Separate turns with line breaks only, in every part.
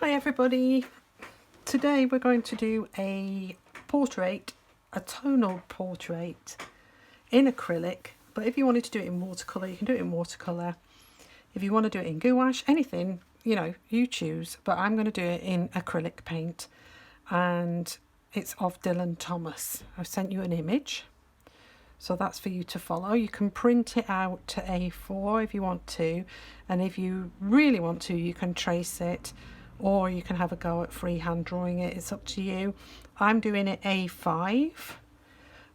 Hi everybody, today we're going to do a portrait, a tonal portrait in acrylic, but if you wanted to do it in watercolour you can do it in watercolour. If you want to do it in gouache, anything, you know, you choose, but I'm going to do it in acrylic paint and it's of Dylan Thomas. I've sent you an image, so that's for you to follow. You can print it out to A4 if you want to, and if you really want to you can trace it, or you can have a go at freehand drawing it. It's up to you. I'm doing it A5,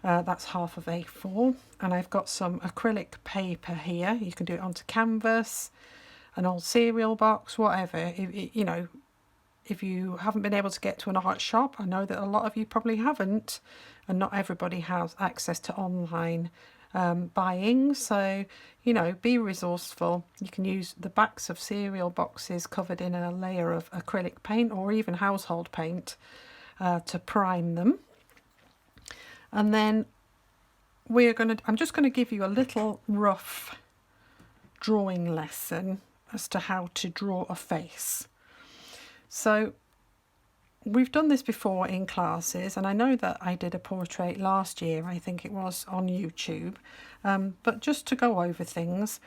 that's half of A4, and I've got some acrylic paper here. You can do it onto canvas, an old cereal box, whatever. You know, if you haven't been able to get to an art shop, I know that a lot of you probably haven't, and not everybody has access to online buying, so you know, be resourceful. You can use the backs of cereal boxes covered in a layer of acrylic paint or even household paint to prime them. And then I'm just going to give you a little rough drawing lesson as to how to draw a face. So we've done this before in classes, and I know that I did a portrait last year, I think it was, on YouTube, but just to go over things,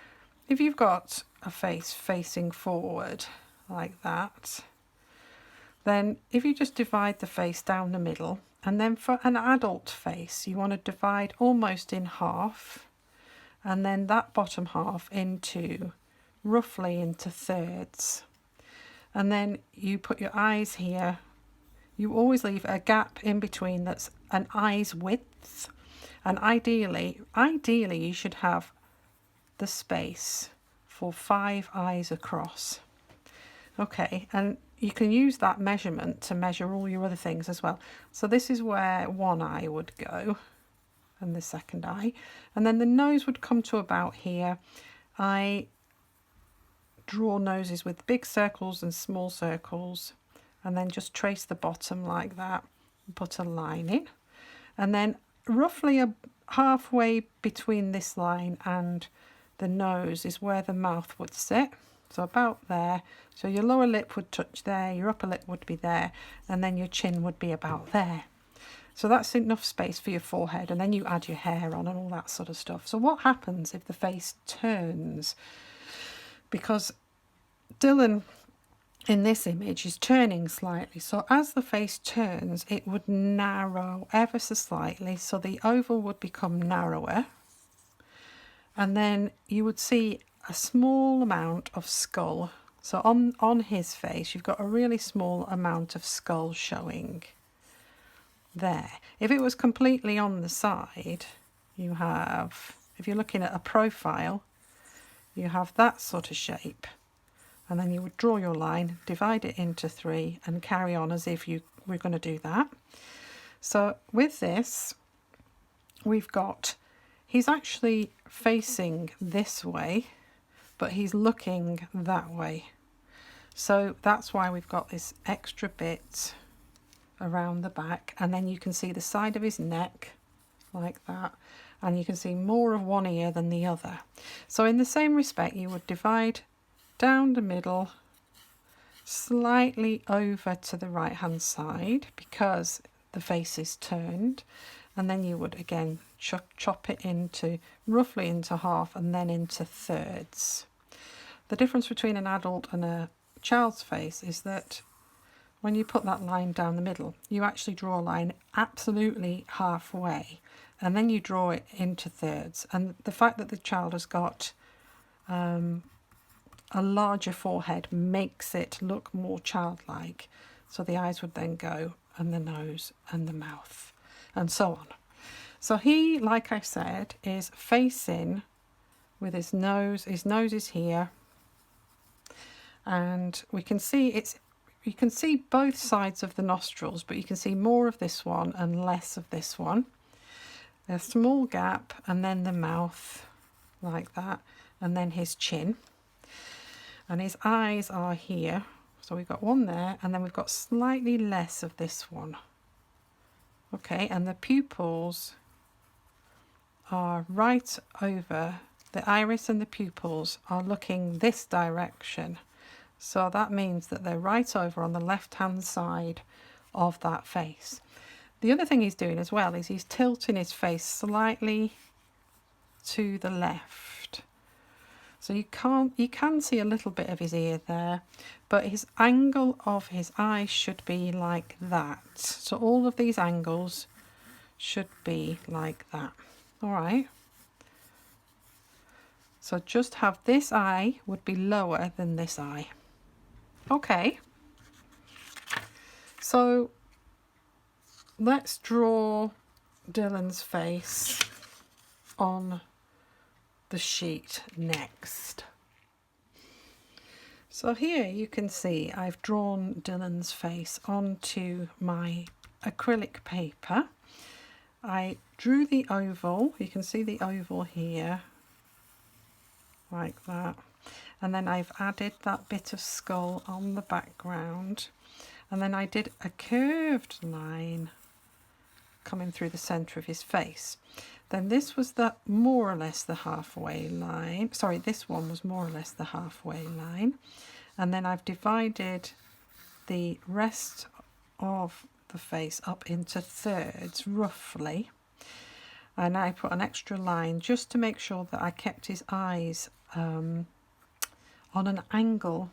if you've got a face facing forward like that, then if you just divide the face down the middle, and then for an adult face you want to divide almost in half, and then that bottom half roughly into thirds, and then you put your eyes here. You always leave a gap in between that's an eye's width, and ideally you should have the space for 5 eyes across. Okay, and you can use that measurement to measure all your other things as well. So this is where one eye would go, and the second eye, and then the nose would come to about here. I draw noses with big circles and small circles, and then just trace the bottom like that and put a line in, and then roughly halfway between this line and the nose is where the mouth would sit, so about there. So your lower lip would touch there, your upper lip would be there, and then your chin would be about there. So that's enough space for your forehead, and then you add your hair on and all that sort of stuff. So what happens if the face turns? Because Dylan in this image is turning slightly, so as the face turns it would narrow ever so slightly, so the oval would become narrower, and then you would see a small amount of skull. So on his face you've got a really small amount of skull showing there. If it was completely on the side, you have, if you're looking at a profile, you have that sort of shape. And then you would draw your line, divide it into 3 and carry on as if you were going to do that. So with this, he's actually facing this way, but he's looking that way. So that's why we've got this extra bit around the back, and then you can see the side of his neck like that, and you can see more of one ear than the other. So in the same respect, you would divide down the middle, slightly over to the right hand side because the face is turned, and then you would again chop it into roughly into half and then into thirds. The difference between an adult and a child's face is that when you put that line down the middle, you actually draw a line absolutely halfway, and then you draw it into thirds. And the fact that the child has got a larger forehead makes it look more childlike. So the eyes would then go, and the nose and the mouth, and so on. So he, like I said, is facing with his nose. His nose is here, and we can see you can see both sides of the nostrils, but you can see more of this one and less of this one. A small gap, and then the mouth like that, and then his chin. And his eyes are here, so we've got one there, and then we've got slightly less of this one. Okay, and the pupils are right over, the iris and the pupils are looking this direction. So that means that they're right over on the left-hand side of that face. The other thing he's doing as well is he's tilting his face slightly to the left. So you can see a little bit of his ear there, but his angle of his eye should be like that. So all of these angles should be like that. All right. So just have this eye would be lower than this eye. Okay. So let's draw Dylan's face on the sheet next. So here you can see I've drawn Dylan's face onto my acrylic paper. I drew the oval, you can see the oval here, like that. And then I've added that bit of skull on the background. And then I did a curved line coming through the centre of his face. Then this was more or less the halfway line. Sorry, this one was more or less the halfway line. And then I've divided the rest of the face up into thirds, roughly. And I put an extra line just to make sure that I kept his eyes on an angle.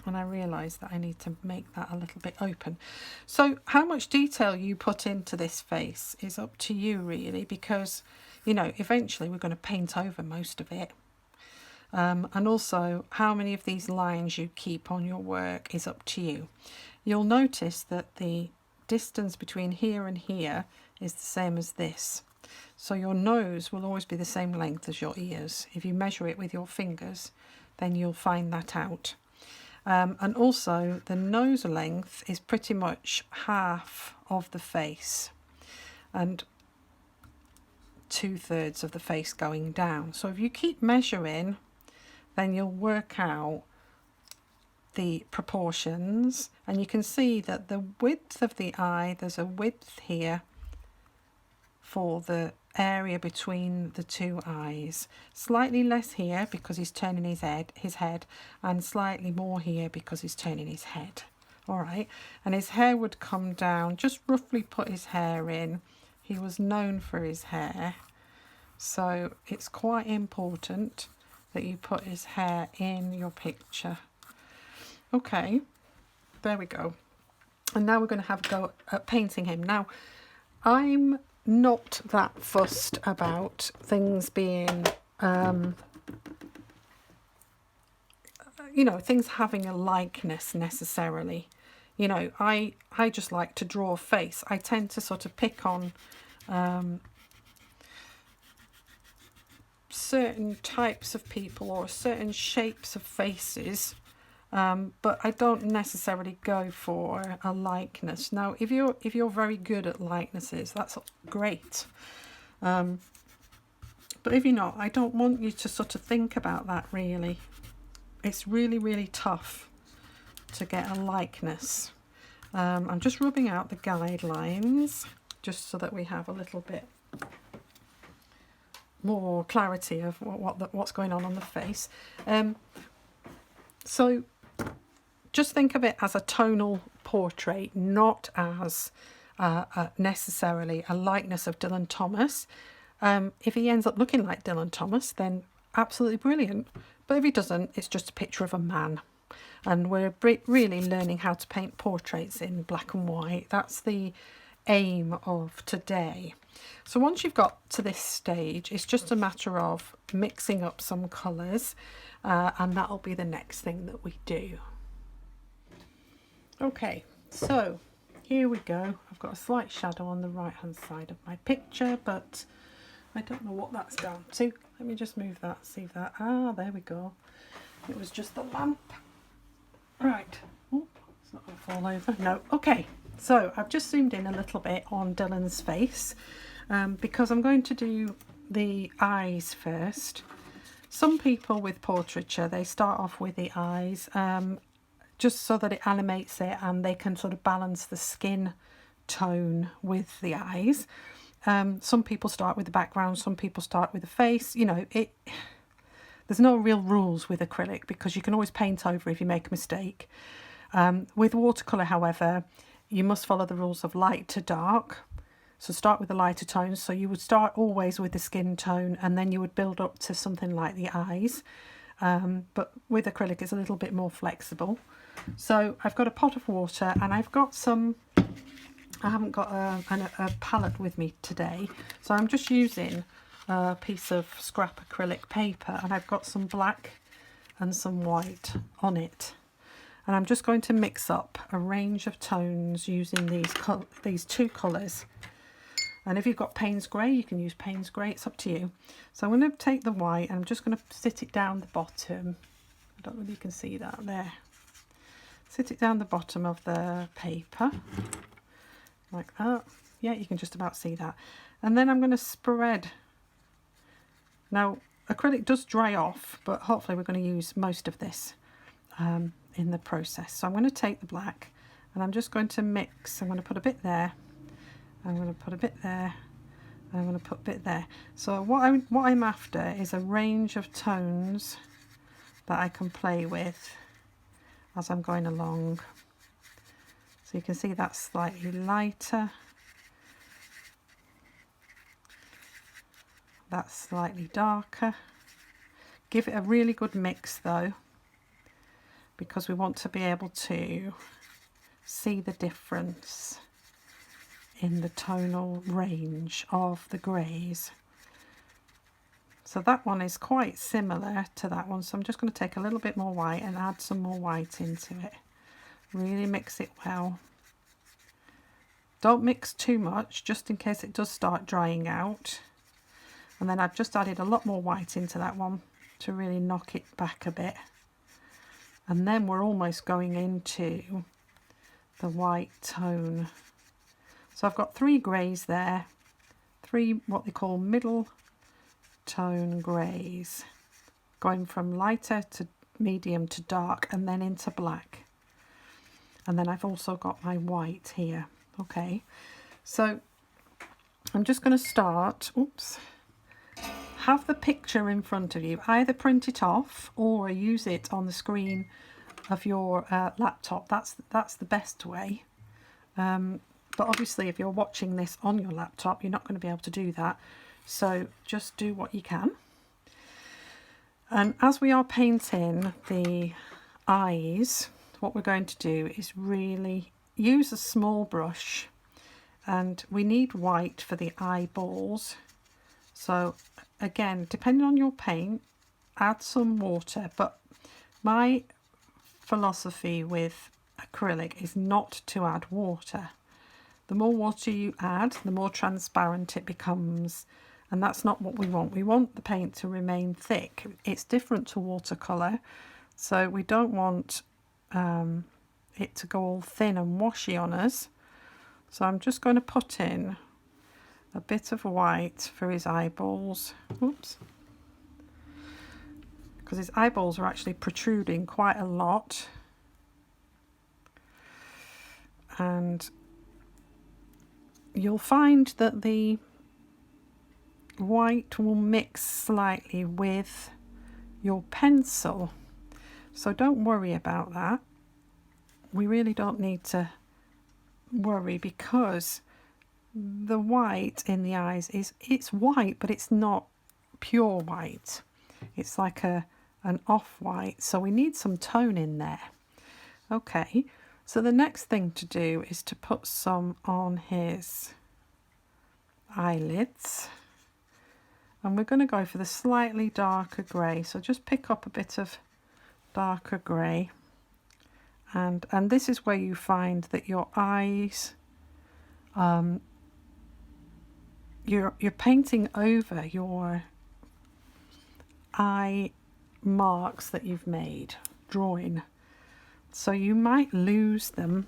And I realised that I need to make that a little bit open. So how much detail you put into this face is up to you really, because, you know, eventually we're going to paint over most of it. And also how many of these lines you keep on your work is up to you. You'll notice that the distance between here and here is the same as this. So your nose will always be the same length as your ears. If you measure it with your fingers, then you'll find that out. And also the nose length is pretty much half of the face and 2/3 of the face going down. So if you keep measuring, then you'll work out the proportions, and you can see that the width of the eye, there's a width here for the area between the two eyes, slightly less here because he's turning his head, and slightly more here because he's turning his head. All right, and his hair would come down, just roughly put his hair in. He was known for his hair, so it's quite important that you put his hair in your picture. Okay, there we go. And now we're going to have a go at painting him. Now, I'm not that fussed about things being, you know, things having a likeness necessarily. You know, I just like to draw a face. I tend to sort of pick on certain types of people or certain shapes of faces, but I don't necessarily go for a likeness. Now, if you're very good at likenesses, that's great. But if you're not, I don't want you to sort of think about that really. It's really, really tough to get a likeness. I'm just rubbing out the guidelines just so that we have a little bit more clarity of what's going on the face. So just think of it as a tonal portrait, not as necessarily a likeness of Dylan Thomas. If he ends up looking like Dylan Thomas, then absolutely brilliant. But if he doesn't, it's just a picture of a man. And we're really learning how to paint portraits in black and white. That's the aim of today. So once you've got to this stage, it's just a matter of mixing up some colours, and that'll be the next thing that we do. Okay, so here we go. I've got a slight shadow on the right hand side of my picture, but I don't know what that's down to. Let me just move that, see if that, there we go. It was just the lamp. Right, oh, it's not going to fall over, no. Okay, so I've just zoomed in a little bit on Dylan's face, because I'm going to do the eyes first. Some people with portraiture, they start off with the eyes, just so that it animates it and they can sort of balance the skin tone with the eyes. Some people start with the background, some people start with the face. You know, there's no real rules with acrylic because you can always paint over if you make a mistake. With watercolour, however, you must follow the rules of light to dark. So start with the lighter tones. So you would start always with the skin tone and then you would build up to something like the eyes. But with acrylic it's a little bit more flexible. So I've got a pot of water and I've got some, I haven't got a palette with me today, so I'm just using a piece of scrap acrylic paper and I've got some black and some white on it. And I'm just going to mix up a range of tones using these two colours. And if you've got Payne's Grey, you can use Payne's Grey, it's up to you. So I'm going to take the white and I'm just going to sit it down the bottom. I don't know if you can see that there. Sit it down the bottom of the paper, like that. Yeah, you can just about see that. And then I'm going to spread. Now, acrylic does dry off, but hopefully we're going to use most of this in the process. So I'm going to take the black and I'm just going to mix. I'm going to put a bit there. I'm going to put a bit there, and I'm going to put a bit there. So what I'm after is a range of tones that I can play with as I'm going along. So you can see that's slightly lighter, that's slightly darker. Give it a really good mix though, because we want to be able to see the difference in the tonal range of the greys. So that one is quite similar to that one, so I'm just going to take a little bit more white and add some more white into it. Really mix it well. Don't mix too much, just in case it does start drying out. And then I've just added a lot more white into that one to really knock it back a bit. And then we're almost going into the white tone. So I've got 3 greys there, 3 what they call middle tone greys, going from lighter to medium to dark and then into black. And then I've also got my white here. Okay, so I'm just going to start, have the picture in front of you, either print it off or use it on the screen of your laptop. That's the best way. But obviously if you're watching this on your laptop, you're not going to be able to do that. So just do what you can. And as we are painting the eyes, what we're going to do is really use a small brush, and we need white for the eyeballs. So again, depending on your paint, add some water. But my philosophy with acrylic is not to add water. The more water you add, the more transparent it becomes, and that's not what we want. We want the paint to remain thick. It's different to watercolour, so we don't want it to go all thin and washy on us. So I'm just going to put in a bit of white for his eyeballs. Oops. Because his eyeballs are actually protruding quite a lot. And you'll find that the white will mix slightly with your pencil, so don't worry about that. We really don't need to worry, because the white in the eyes it's white, but it's not pure white. It's like an off-white, so we need some tone in there. Okay, so the next thing to do is to put some on his eyelids, and we're going to go for the slightly darker grey. So just pick up a bit of darker grey, and this is where you find that your eyes, you're painting over your eye marks that you've made, drawing. So you might lose them,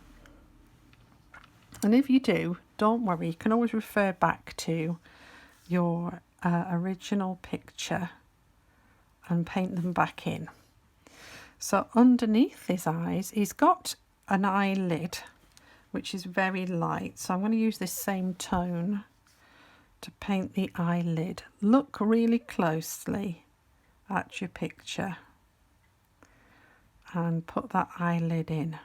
and if you do, don't worry, you can always refer back to your original picture and paint them back in. So underneath his eyes, he's got an eyelid which is very light, so I'm going to use this same tone to paint the eyelid. Look really closely at your picture and put that eyelid in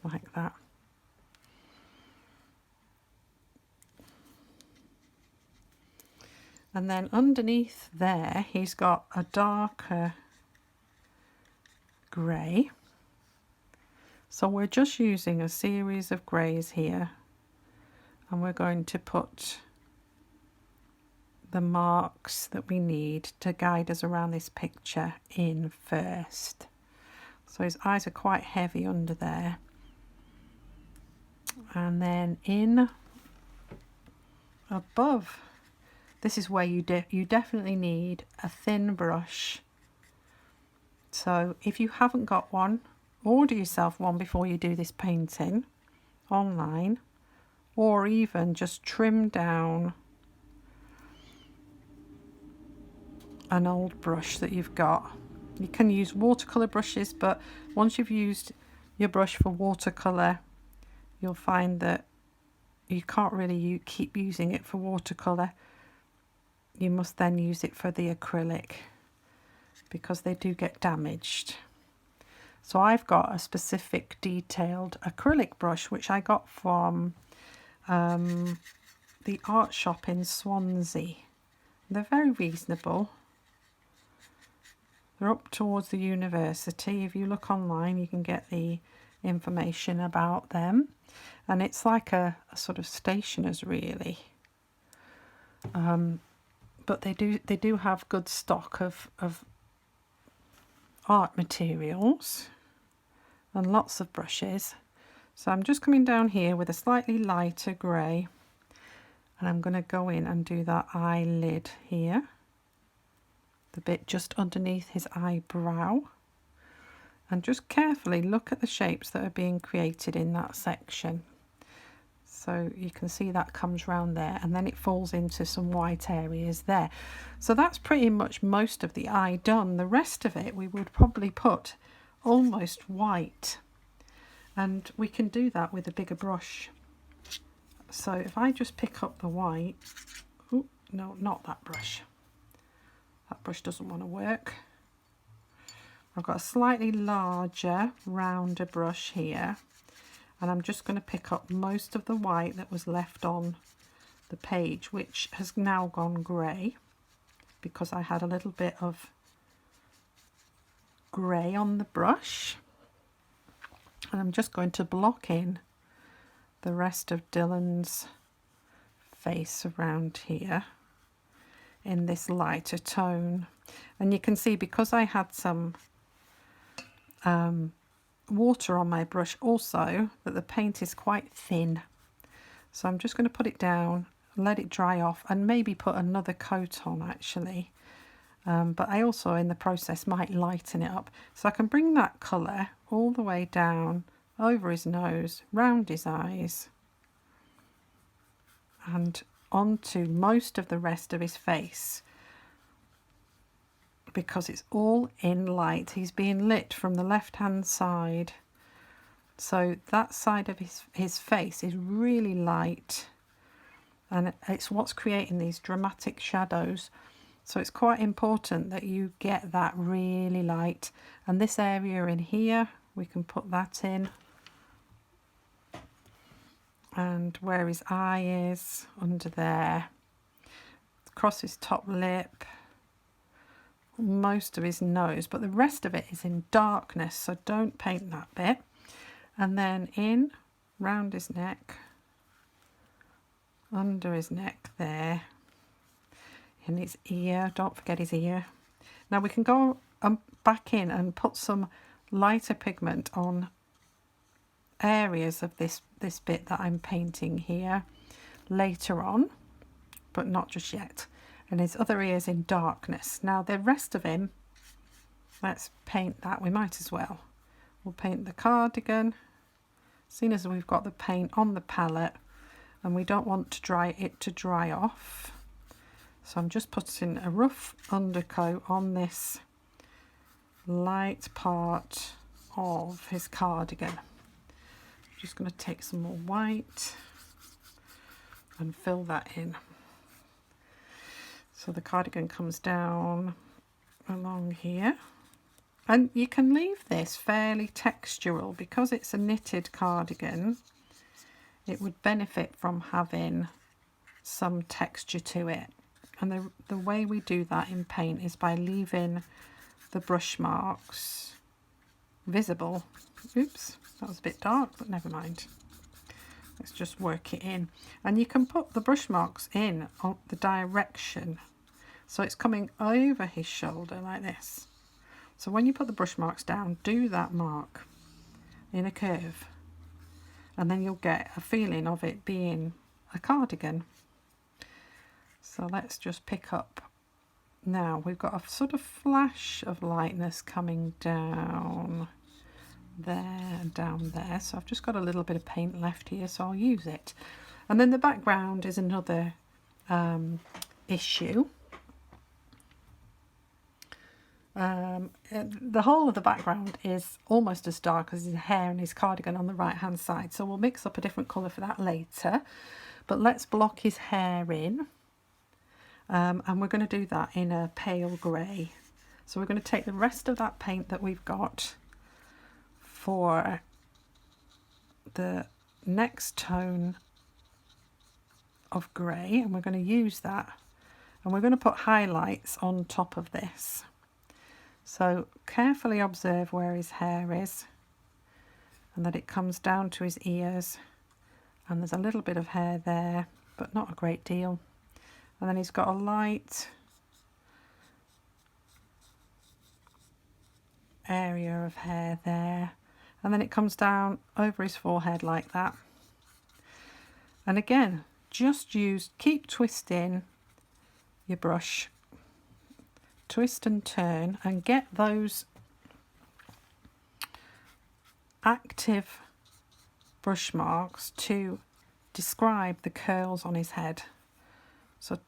like that. And then underneath there, he's got a darker grey. So we're just using a series of greys here, and we're going to put the marks that we need to guide us around this picture in first. So his eyes are quite heavy under there. And then in above, this is where you definitely need a thin brush. So if you haven't got one, order yourself one before you do this painting online, or even just trim down an old brush that you've got. You can use watercolour brushes, but once you've used your brush for watercolour, you'll find that you can't really keep using it for watercolour. You must then use it for the acrylic because they do get damaged. So I've got a specific detailed acrylic brush which I got from the art shop in Swansea. They're very reasonable. They're up towards the university. If you look online, you can get the information about them. And it's like a sort of stationer's really. But they do have good stock of art materials and lots of brushes. So I'm just coming down here with a slightly lighter grey, and I'm going to go in and do that eyelid here, the bit just underneath his eyebrow, and just carefully look at the shapes that are being created in that section. So you can see that comes round there, and then it falls into some white areas there. So that's pretty much most of the eye done. The rest of it we would probably put almost white, and we can do that with a bigger brush. So if I just pick up the white, oh no, not that brush. That brush doesn't want to work. I've got a slightly larger, rounder brush here, and I'm just going to pick up most of the white that was left on the page, which has now gone grey because I had a little bit of grey on the brush. And I'm just going to block in the rest of Dylan's face around here in this lighter tone. And you can see, because I had some water on my brush also, that the paint is quite thin. So I'm just going to put it down, let it dry off, and maybe put another coat on actually. But I also in the process might lighten it up. So I can bring that colour all the way down over his nose, round his eyes, and onto most of the rest of his face, because it's all in light. He's being lit from the left hand side, so that side of his face is really light, and it's what's creating these dramatic shadows. So it's quite important that you get that really light. And this area in here, we can put that in. And where his eye is, under there, across his top lip, most of his nose, but the rest of it is in darkness, so don't paint that bit. And then in round his neck, under his neck there, in his ear, don't forget his ear. Now we can go back in and put some lighter pigment on areas of this bit that I'm painting here later on, but not just yet. And his other ear's in darkness. Now the rest of him, let's paint that. We might as well. We'll paint the cardigan, seeing as we've got the paint on the palette and we don't want to dry off. So I'm just putting a rough undercoat on this light part of his cardigan. I'm just going to take some more white and fill that in. So the cardigan comes down along here. And you can leave this fairly textural because it's a knitted cardigan. It would benefit from having some texture to it. And the way we do that in paint is by leaving the brush marks visible. Oops, that was a bit dark, but never mind. Let's just work it in. And you can put the brush marks in on the direction. So it's coming over his shoulder like this. So when you put the brush marks down, do that mark in a curve. And then you'll get a feeling of it being a cardigan. So let's just pick up. Now we've got a sort of flash of lightness coming down there and down there. So I've just got a little bit of paint left here, so I'll use it. And then the background is another issue. The whole of the background is almost as dark as his hair and his cardigan on the right hand side, so we'll mix up a different colour for that later. But let's block his hair in, and we're going to do that in a pale grey. So we're going to take the rest of that paint that we've got for the next tone of grey, and we're going to use that, and we're going to put highlights on top of this. So carefully observe where his hair is and that it comes down to his ears, and there's a little bit of hair there but not a great deal, and then he's got a light area of hair there, and then it comes down over his forehead like that. And again, just keep twisting your brush, twist and turn, and get those active brush marks to describe the curls on his head. So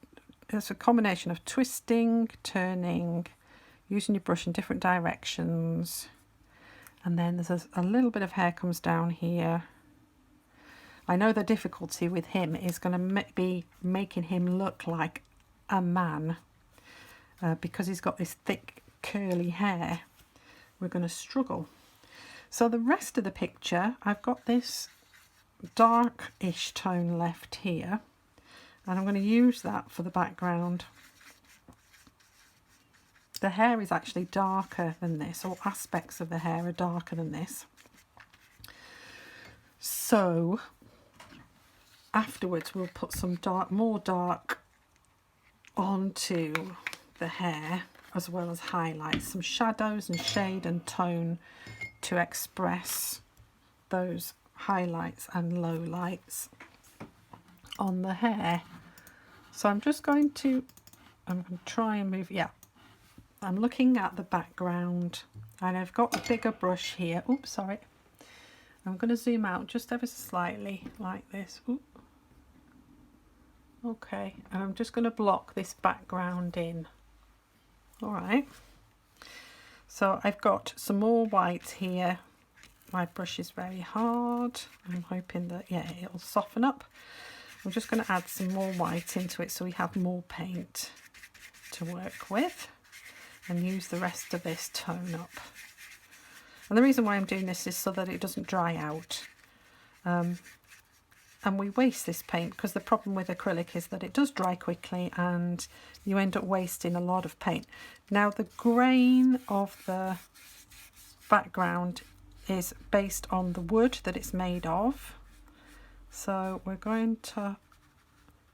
it's a combination of twisting, turning, using your brush in different directions, and then there's a little bit of hair comes down here. I know the difficulty with him is going to be making him look like a man. Because he's got this thick curly hair, we're going to struggle. So the rest of the picture, I've got this dark-ish tone left here, and I'm going to use that for the background. The hair is actually darker than this, or aspects of the hair are darker than this. So afterwards we'll put some more dark onto the hair, as well as highlights, some shadows and shade and tone to express those highlights and lowlights on the hair. So I'm going to try and move, yeah, I'm looking at the background, and I've got a bigger brush here. Oops, sorry. I'm going to zoom out just ever so slightly like this. Oops. Okay, and I'm just going to block this background in. All right, so I've got some more white here. My brush is very hard. I'm hoping that, yeah, it'll soften up. I'm just going to add some more white into it so we have more paint to work with, and use the rest of this tone up. And the reason why I'm doing this is so that it doesn't dry out. And we waste this paint because the problem with acrylic is that it does dry quickly and you end up wasting a lot of paint. Now the grain of the background is based on the wood that it's made of. So we're going to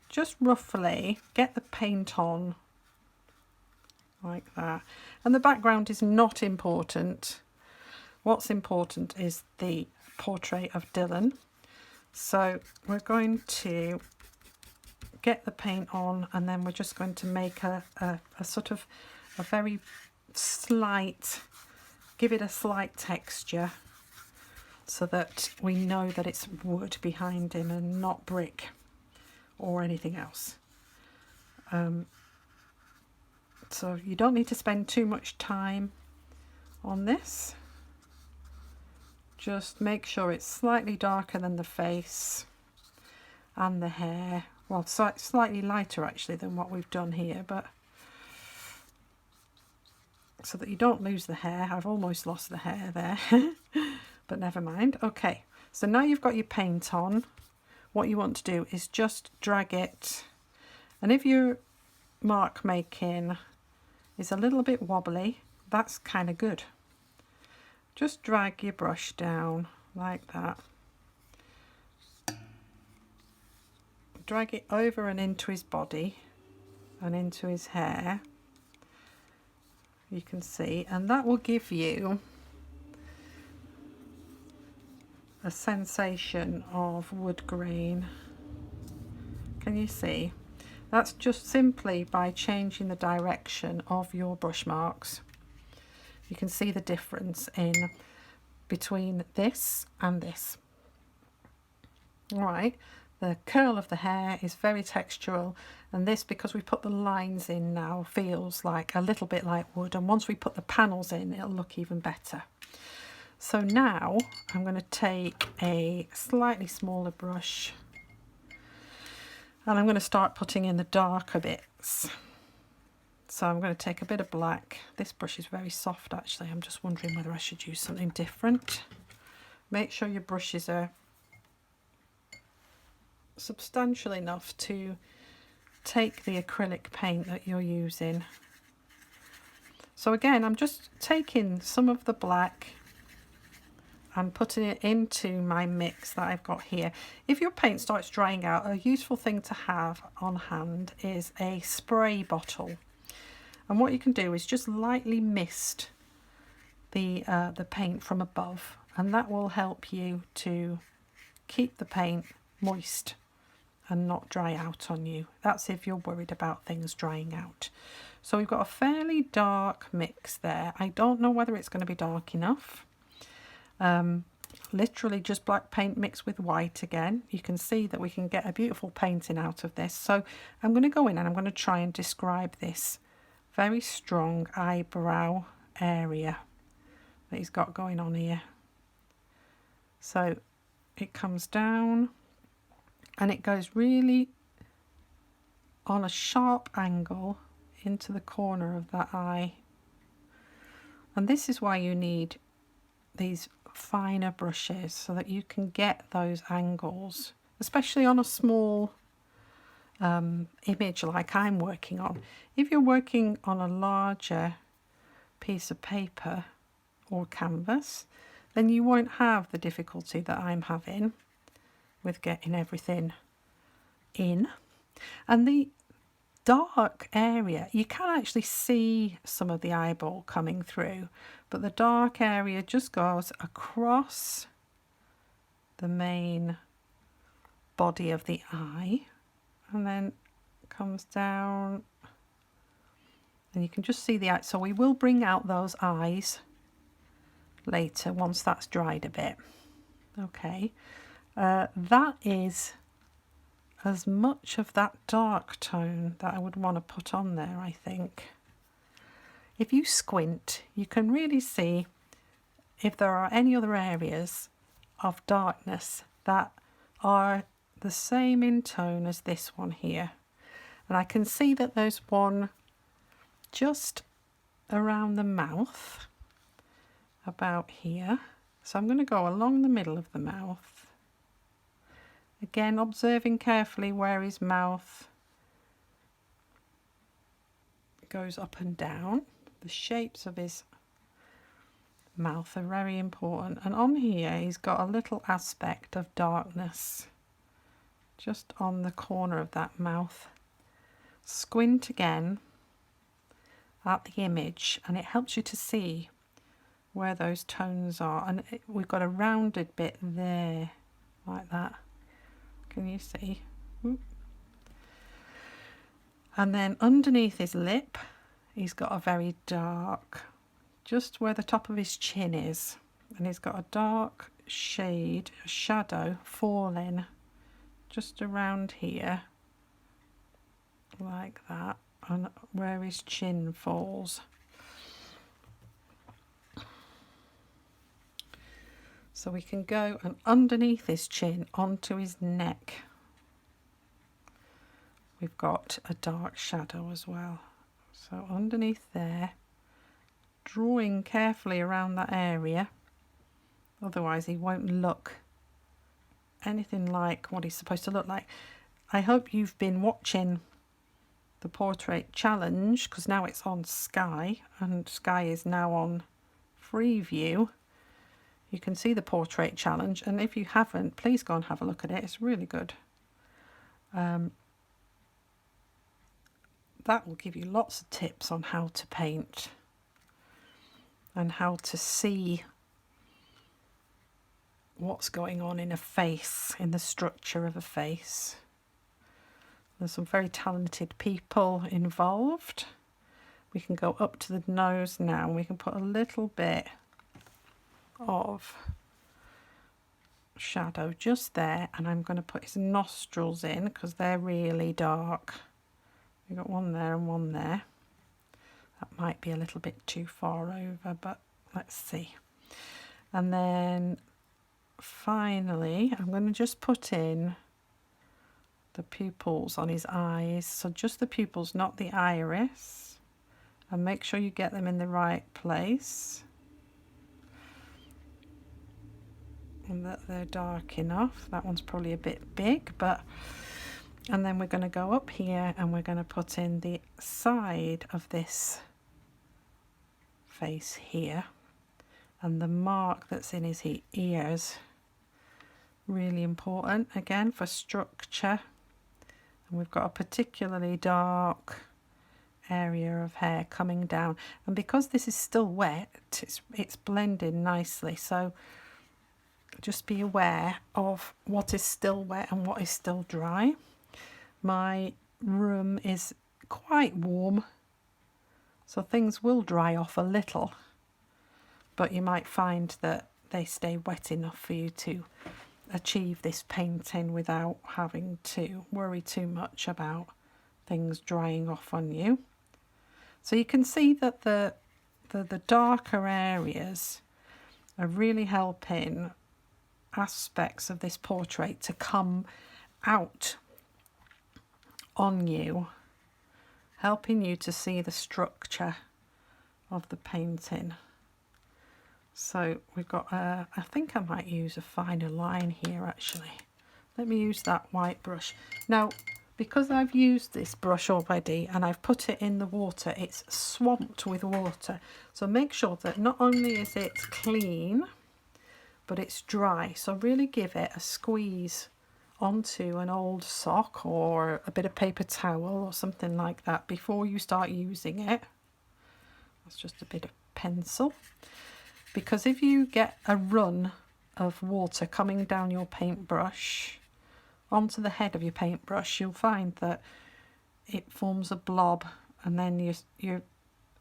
just roughly get the paint on like that. And the background is not important. What's important is the portrait of Dylan. So we're going to get the paint on, and then we're just going to make a sort of a very slight, give it a slight texture so that we know that it's wood behind him and not brick or anything else. So you don't need to spend too much time on this. Just make sure it's slightly darker than the face and the hair. Well, slightly lighter actually than what we've done here, but so that you don't lose the hair. I've almost lost the hair there, but never mind. Okay, so now you've got your paint on. What you want to do is just drag it, and if your mark making is a little bit wobbly, that's kind of good. Just drag your brush down like that. Drag it over and into his body and into his hair. You can see, and that will give you a sensation of wood grain. Can you see? That's just simply by changing the direction of your brush marks. You can see the difference in between this and this. All right, the curl of the hair is very textural, and this, because we put the lines in now, feels like a little bit like wood, and once we put the panels in, it'll look even better. So now I'm going to take a slightly smaller brush, and I'm going to start putting in the darker bits. So I'm going to take a bit of black. This brush is very soft actually. I'm just wondering whether I should use something different. Make sure your brushes are substantial enough to take the acrylic paint that you're using. So again, I'm just taking some of the black and putting it into my mix that I've got here. If your paint starts drying out, a useful thing to have on hand is a spray bottle. And what you can do is just lightly mist the paint from above, and that will help you to keep the paint moist and not dry out on you. That's if you're worried about things drying out. So we've got a fairly dark mix there. I don't know whether it's going to be dark enough. Literally just black paint mixed with white again. You can see that we can get a beautiful painting out of this. So I'm going to go in and I'm going to try and describe this very strong eyebrow area that he's got going on here. So it comes down and it goes really on a sharp angle into the corner of that eye. And this is why you need these finer brushes, so that you can get those angles, especially on a small image like I'm working on. If you're working on a larger piece of paper or canvas, then you won't have the difficulty that I'm having with getting everything in. And the dark area, you can actually see some of the eyeball coming through, but the dark area just goes across the main body of the eye and then comes down, and you can just see the eye. So we will bring out those eyes later once that's dried a bit. Okay, that is as much of that dark tone that I would want to put on there, I think. If you squint, you can really see if there are any other areas of darkness that are the same in tone as this one here. And I can see that there's one just around the mouth, about here. So I'm going to go along the middle of the mouth. Again, observing carefully where his mouth goes up and down. The shapes of his mouth are very important. And on here, he's got a little aspect of darkness just on the corner of that mouth. Squint again at the image, and it helps you to see where those tones are. And we've got a rounded bit there, like that. Can you see? And then underneath his lip, he's got a very dark, just where the top of his chin is. And he's got a dark shade, a shadow falling just around here, like that, and where his chin falls. So we can go and underneath his chin onto his neck. We've got a dark shadow as well. So underneath there, drawing carefully around that area, otherwise he won't look anything like what he's supposed to look like. I hope you've been watching the portrait challenge, because now it's on Sky, and Sky is now on free view. You can see the portrait challenge, and if you haven't, please go and have a look at it. It's really good. That will give you lots of tips on how to paint and how to see what's going on in a face, in the structure of a face. There's some very talented people involved. We can go up to the nose now, and we can put a little bit of shadow just there, and I'm going to put his nostrils in because they're really dark. We've got one there and one there. That might be a little bit too far over, but let's see. And then finally I'm going to just put in the pupils on his eyes, so just the pupils, not the iris, and make sure you get them in the right place and that they're dark enough. That one's probably a bit big, but and then we're going to go up here and we're going to put in the side of this face here, and the mark that's in his ears, really important again for structure. And we've got a particularly dark area of hair coming down, and because this is still wet, it's blending nicely, so just be aware of what is still wet and what is still dry. My room is quite warm, so things will dry off a little, but you might find that they stay wet enough for you to achieve this painting without having to worry too much about things drying off on you. So you can see that the darker areas are really helping aspects of this portrait to come out on you, helping you to see the structure of the painting. So we've got I think I might use a finer line here actually. Let me use that white brush. Now, because I've used this brush already and I've put it in the water, it's swamped with water. So make sure that not only is it clean, but it's dry. So really give it a squeeze onto an old sock or a bit of paper towel or something like that before you start using it. That's just a bit of pencil. Because if you get a run of water coming down your paintbrush onto the head of your paintbrush, you'll find that it forms a blob, and then you're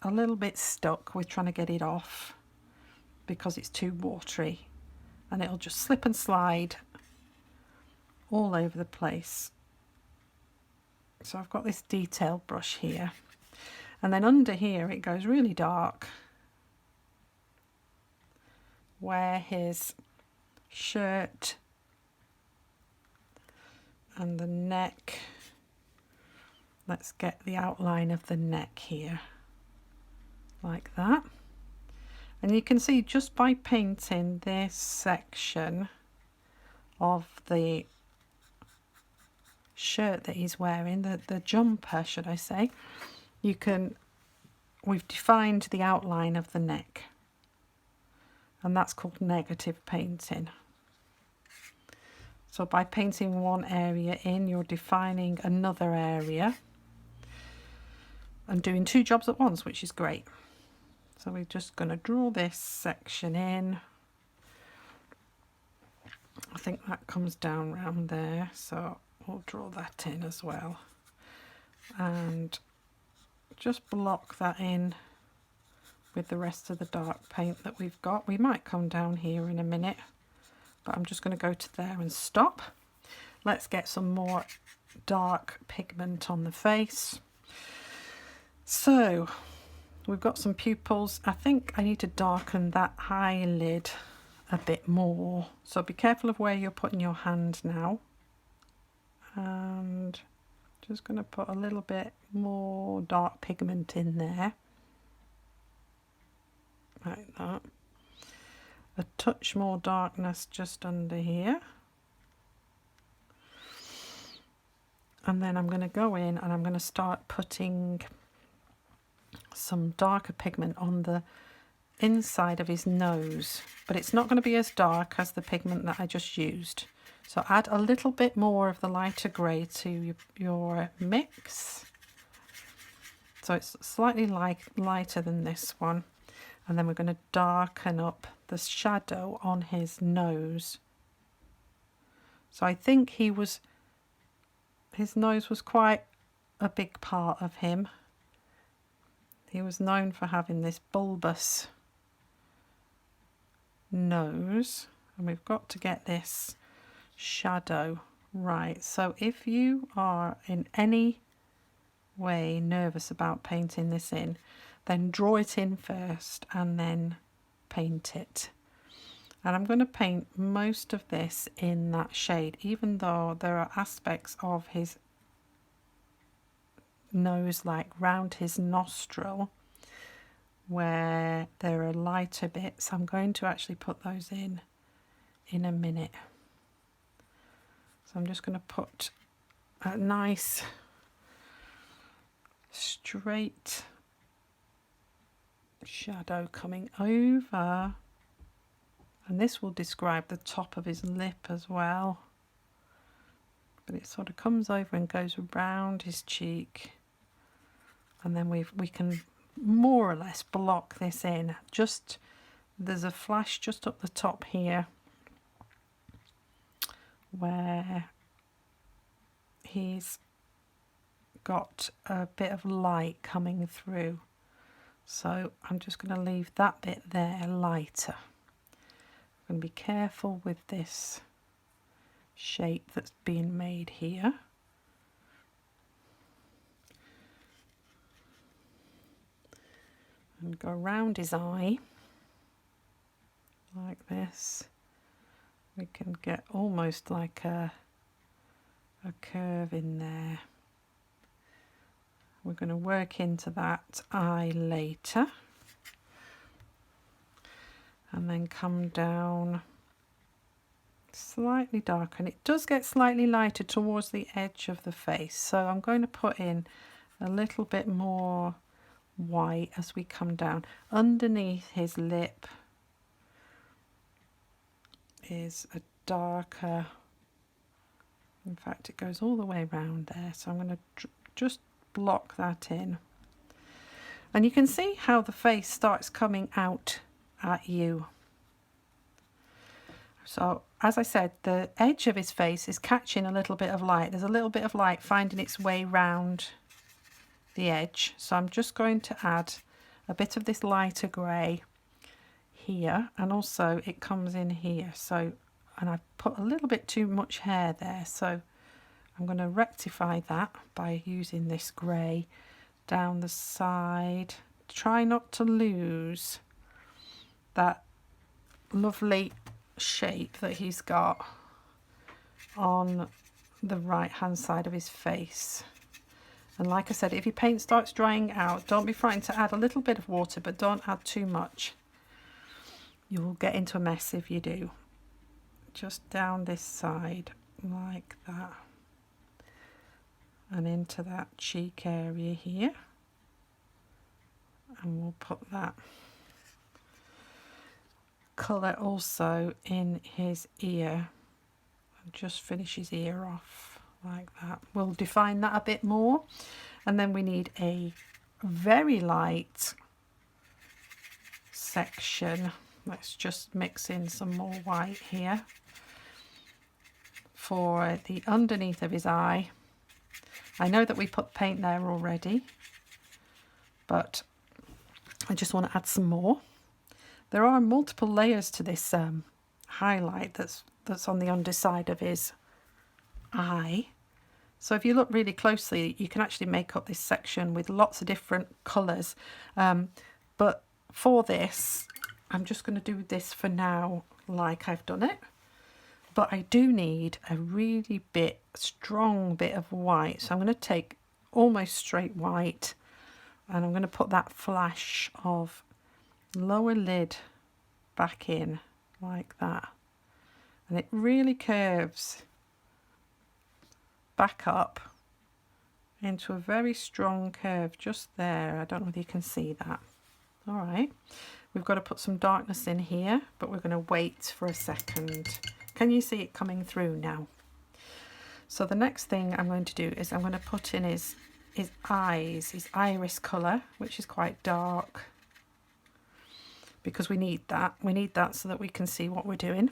a little bit stuck with trying to get it off because it's too watery, and it'll just slip and slide all over the place. So I've got this detailed brush here, and then under here it goes really dark where his shirt and the neck. Let's get the outline of the neck here like that, and you can see just by painting this section of the shirt that he's wearing, the jumper should I say, we've defined the outline of the neck, and that's called negative painting. So by painting one area in, you're defining another area and doing two jobs at once, which is great. So we're just going to draw this section in. I think that comes down around there, so we'll draw that in as well. And just block that in with the rest of the dark paint that we've got. We might come down here in a minute, but I'm just going to go to there and stop. Let's get some more dark pigment on the face. So we've got some pupils. I think I need to darken that eyelid a bit more, so be careful of where you're putting your hand now, and just going to put a little bit more dark pigment in there. like that. A touch more darkness just under here. And then I'm going to go in and I'm going to start putting some darker pigment on the inside of his nose, but it's not going to be as dark as the pigment that I just used. So add a little bit more of the lighter grey to your mix. So it's slightly lighter than this one. And then we're going to darken up the shadow on his nose. So I think his nose was quite a big part of him. He was known for having this bulbous nose, and we've got to get this shadow right. So if you are in any way nervous about painting this in, then draw it in first and then paint it. And I'm going to paint most of this in that shade, even though there are aspects of his nose, like round his nostril, where there are lighter bits. I'm going to actually put those in a minute. So I'm just going to put a nice straight shadow coming over, and this will describe the top of his lip as well, but it sort of comes over and goes around his cheek, and then we can more or less block this in. Just there's a flash just up the top here where he's got a bit of light coming through, so I'm just going to leave that bit there lighter. I'm going to be careful with this shape that's being made here. And go around his eye like this. We can get almost like a curve in there. We're going to work into that eye later, and then come down slightly darker, and it does get slightly lighter towards the edge of the face, so I'm going to put in a little bit more white as we come down. Underneath his lip is a darker, in fact it goes all the way around there, so I'm going to just block that in, and you can see how the face starts coming out at you. So as I said, the edge of his face is catching a little bit of light. There's a little bit of light finding its way round the edge, so I'm just going to add a bit of this lighter grey here, and also it comes in here. So, and I put a little bit too much hair there, so I'm going to rectify that by using this grey down the side. Try not to lose that lovely shape that he's got on the right hand side of his face. And like I said, if your paint starts drying out, don't be frightened to add a little bit of water, but don't add too much. You will get into a mess if you do. Just down this side like that, and into that cheek area here, and we'll put that colour also in his ear, and just finish his ear off like that. We'll define that a bit more, and then we need a very light section. Let's just mix in some more white here for the underneath of his eye. I know that we put paint there already, but I just want to add some more. There are multiple layers to this highlight that's on the underside of his eye. So if you look really closely, you can actually make up this section with lots of different colours. But for this, I'm just going to do this for now like I've done it. But I do need a really strong bit of white. So I'm going to take almost straight white, and I'm going to put that flash of lower lid back in like that, and it really curves back up into a very strong curve just there. I don't know whether you can see that. All right, we've got to put some darkness in here, but we're going to wait for a second. Can you see it coming through now? So the next thing I'm going to do is I'm going to put in his eyes, his iris colour, which is quite dark, because we need that. We need that so that we can see what we're doing,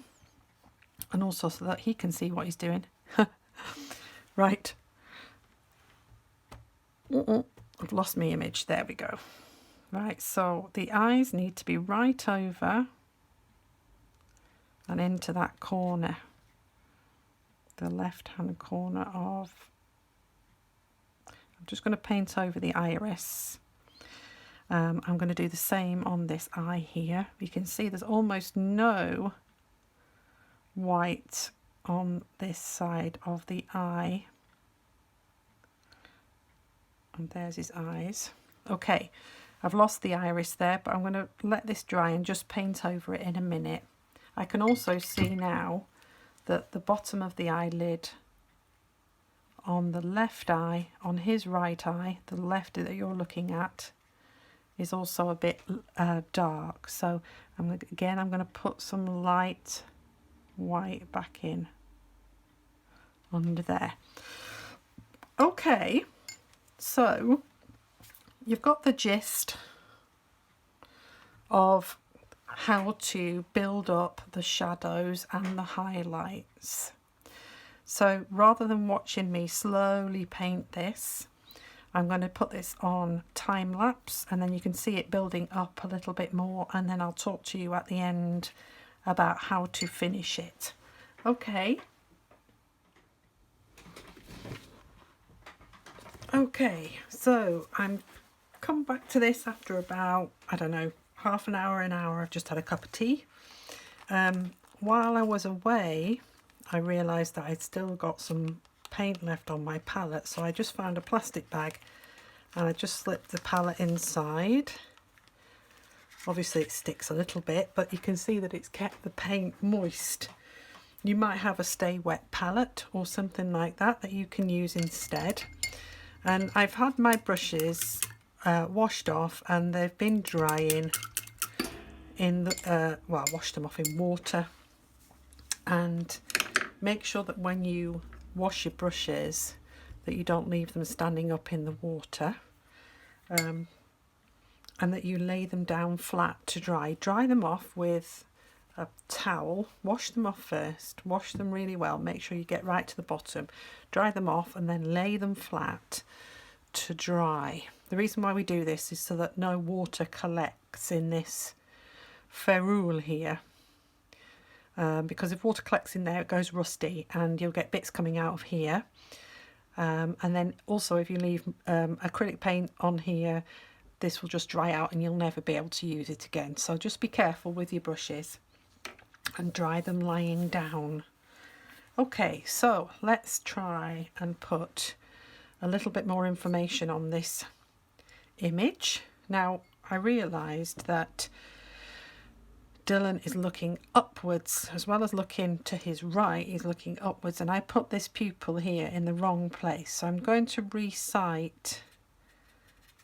and also so that he can see what he's doing. Right. I've lost my image. There we go. Right, so the eyes need to be right over and into that corner, the left hand corner of, I'm just going to paint over the iris. I'm going to do the same on this eye here. You can see there's almost no white on this side of the eye. And there's his eyes. Okay, I've lost the iris there, but I'm going to let this dry and just paint over it in a minute. I can also see now that the bottom of the eyelid on the left eye, on his right eye, the left that you're looking at, is also a bit dark. So I'm going to put some light white back in under there. Okay, so you've got the gist of how to build up the shadows and the highlights. So rather than watching me slowly paint this, I'm going to put this on time lapse, and then you can see it building up a little bit more, and then I'll talk to you at the end about how to finish it. Okay. Okay, so I'm come back to this after about, I don't know, half an hour, an hour. I've just had a cup of tea. While I was away, I realised that I'd still got some paint left on my palette, so I just found a plastic bag and I just slipped the palette inside. Obviously it sticks a little bit, but you can see that it's kept the paint moist. You might have a stay wet palette or something like that that you can use instead. And I've had my brushes washed off, and they've been drying in the well, washed them off in water. And make sure that when you wash your brushes that you don't leave them standing up in the water, and that you lay them down flat to dry. Dry them off with a towel. Wash them off first, wash them really well, make sure you get right to the bottom, dry them off, and then lay them flat to dry. The reason why we do this is so that no water collects in this ferrule here, because if water collects in there it goes rusty and you'll get bits coming out of here, and then also if you leave acrylic paint on here, this will just dry out and you'll never be able to use it again. So just be careful with your brushes and dry them lying down. Okay, so let's try and put a little bit more information on this image. Now I realised that Dylan is looking upwards as well as looking to his right. He's looking upwards, and I put this pupil here in the wrong place, so I'm going to recite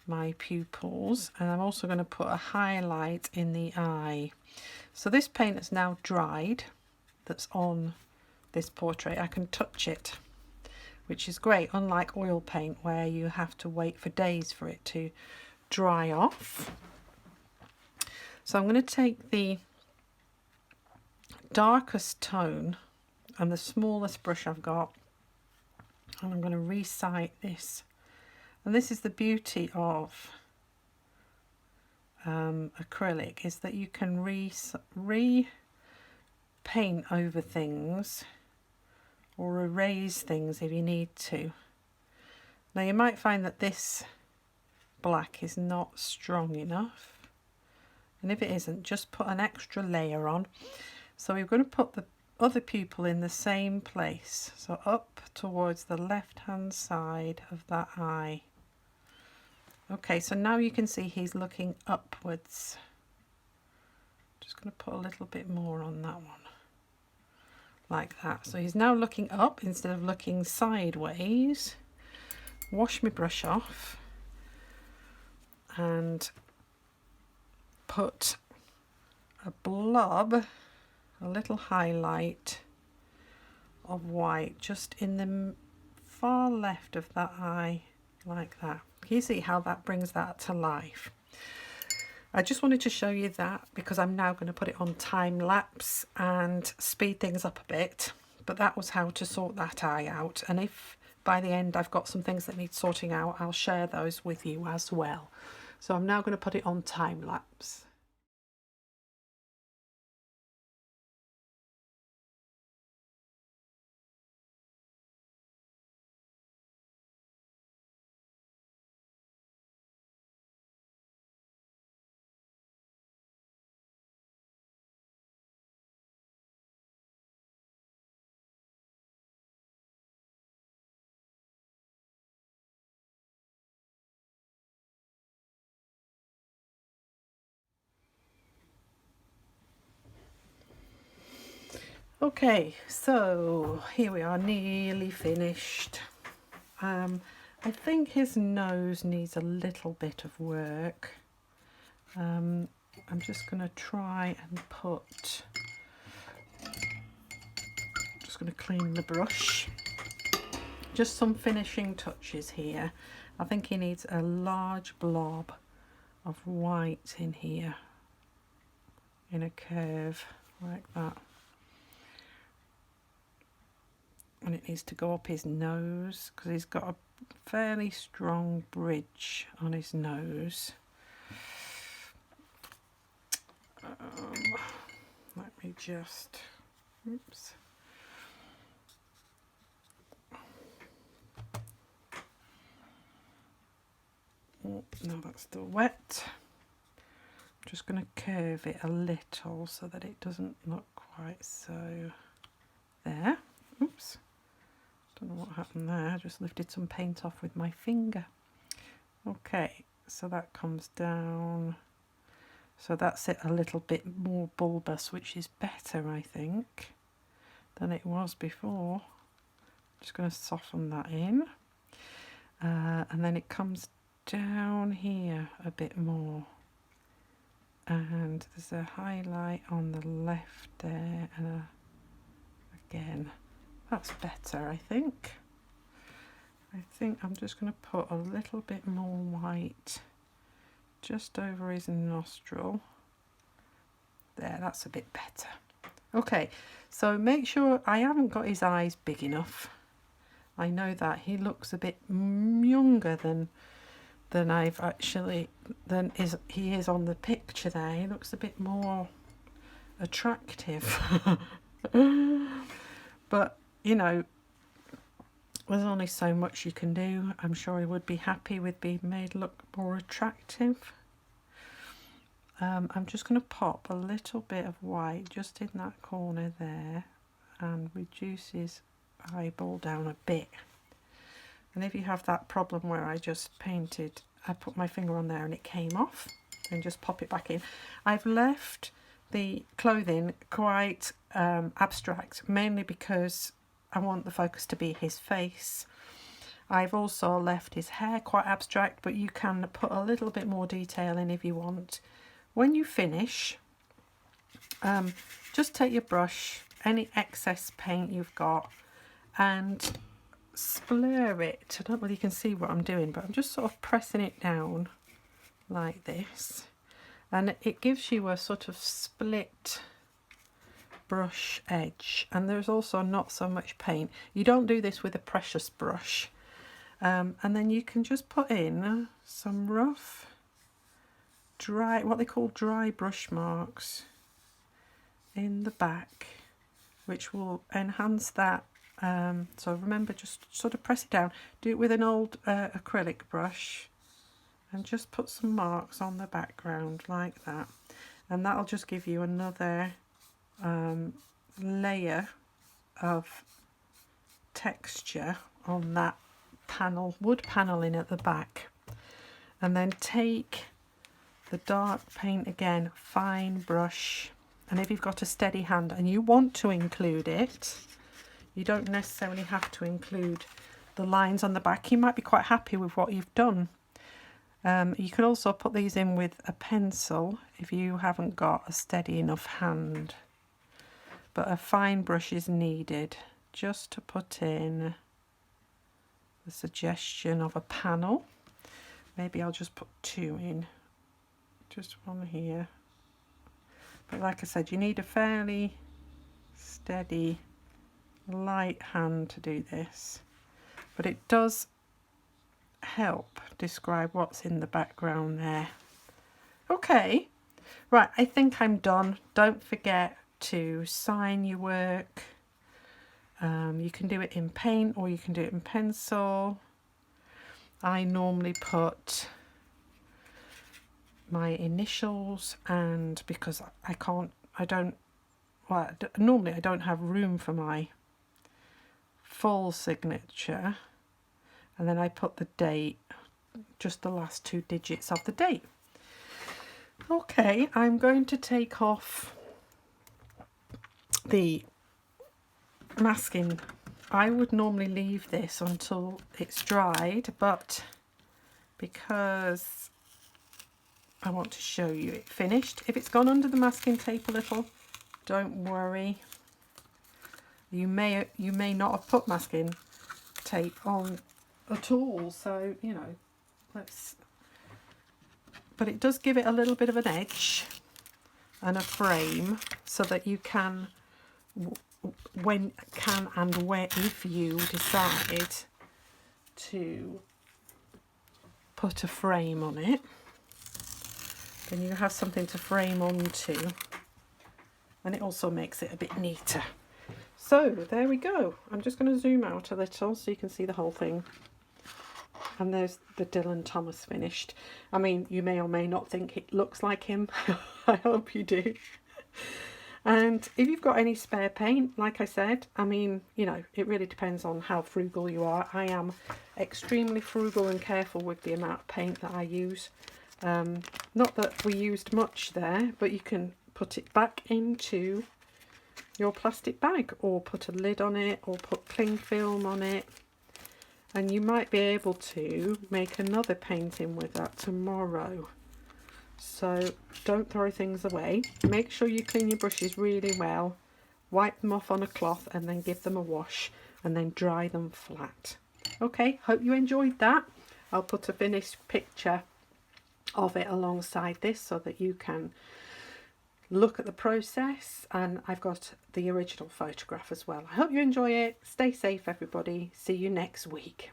my pupils, and I'm also going to put a highlight in the eye. So this paint is now dried, that's on this portrait. I can touch it, which is great, unlike oil paint where you have to wait for days for it to dry off. So I'm going to take the darkest tone and the smallest brush I've got, and I'm going to recite this. And this is the beauty of acrylic, is that you can re-paint over things or erase things if you need to. Now you might find that this black is not strong enough, and if it isn't, just put an extra layer on. So we're going to put the other pupil in the same place, so up towards the left hand side of that eye. Okay, so now you can see he's looking upwards. just going to put a little bit more on that one, like that. So he's now looking up instead of looking sideways. Wash my brush off and put a blob, a little highlight of white just in the far left of that eye, like that. Can you see how that brings that to life? I just wanted to show you that because I'm now going to put it on time lapse and speed things up a bit, but that was how to sort that eye out. And if by the end I've got some things that need sorting out, I'll share those with you as well. So I'm now going to put it on time lapse. Okay, so here we are, nearly finished. I think his nose needs a little bit of work. I'm just going to try and just going to clean the brush. Just some finishing touches here. I think he needs a large blob of white in here, in a curve like that. And it needs to go up his nose because he's got a fairly strong bridge on his nose. Let me just, oops. Oh, no, that's still wet. I'm just going to curve it a little so that it doesn't look quite so there. Oops. Don't know what happened there. I just lifted some paint off with my finger. Okay, so that comes down. So that's it, a little bit more bulbous, which is better, I think, than it was before. Just going to soften that in. And then it comes down here a bit more. And there's a highlight on the left there, and again. That's better, I think. I think I'm just going to put a little bit more white just over his nostril. There, that's a bit better. Okay, so make sure I haven't got his eyes big enough. I know that he looks a bit younger than I've actually he is on the picture there. He looks a bit more attractive. But you know, there's only so much you can do. I'm sure he would be happy with being made look more attractive. I'm just going to pop a little bit of white just in that corner there and reduce his eyeball down a bit. And if you have that problem where I put my finger on there and it came off, then just pop it back in. I've left the clothing quite abstract, mainly because I want the focus to be his face. I've also left his hair quite abstract, but you can put a little bit more detail in if you want. When you finish, just take your brush, any excess paint you've got, and splur it. I don't know whether you can see what I'm doing, but I'm just sort of pressing it down like this. And it gives you a sort of split brush edge, and there's also not so much paint. You don't do this with a precious brush. And then you can just put in some rough, dry, what they call dry brush marks in the back, which will enhance that. So remember, just sort of press it down. Do it with an old acrylic brush and just put some marks on the background like that. And that'll just give you another layer of texture on that panel, wood paneling at the back. And then take the dark paint again, fine brush, and if you've got a steady hand and you want to include it, you don't necessarily have to include the lines on the back. You might be quite happy with what you've done. You could also put these in with a pencil if you haven't got a steady enough hand. But a fine brush is needed just to put in the suggestion of a panel. Maybe I'll just put 2 in, just one here. But like I said, you need a fairly steady, light hand to do this. But it does help describe what's in the background there. Okay, right, I think I'm done. Don't forget to sign your work. You can do it in paint or you can do it in pencil. I normally put my initials, and because normally I don't have room for my full signature, and then I put the date, just the last 2 digits of the date. Okay, I'm going to take off the masking. I would normally leave this until it's dried, but because I want to show you it finished, if it's gone under the masking tape a little, don't worry. You may not have put masking tape on at all, so you know, but it does give it a little bit of an edge and a frame so that you can, if you decide to put a frame on it, then you have something to frame onto, and it also makes it a bit neater. So there we go. I'm just going to zoom out a little so you can see the whole thing. And there's the Dylan Thomas finished. I mean, you may or may not think it looks like him. I hope you do. And if you've got any spare paint, like I said, I mean, you know, it really depends on how frugal you are. I am extremely frugal and careful with the amount of paint that I use. Not that we used much there, but you can put it back into your plastic bag or put a lid on it or put cling film on it. And you might be able to make another painting with that tomorrow. So don't throw things away. Make sure you clean your brushes really well. Wipe them off on a cloth and then give them a wash and then dry them flat. Okay, hope you enjoyed that. I'll put a finished picture of it alongside this so that you can look at the process, and I've got the original photograph as well. I hope you enjoy it. Stay safe, everybody. See you next week.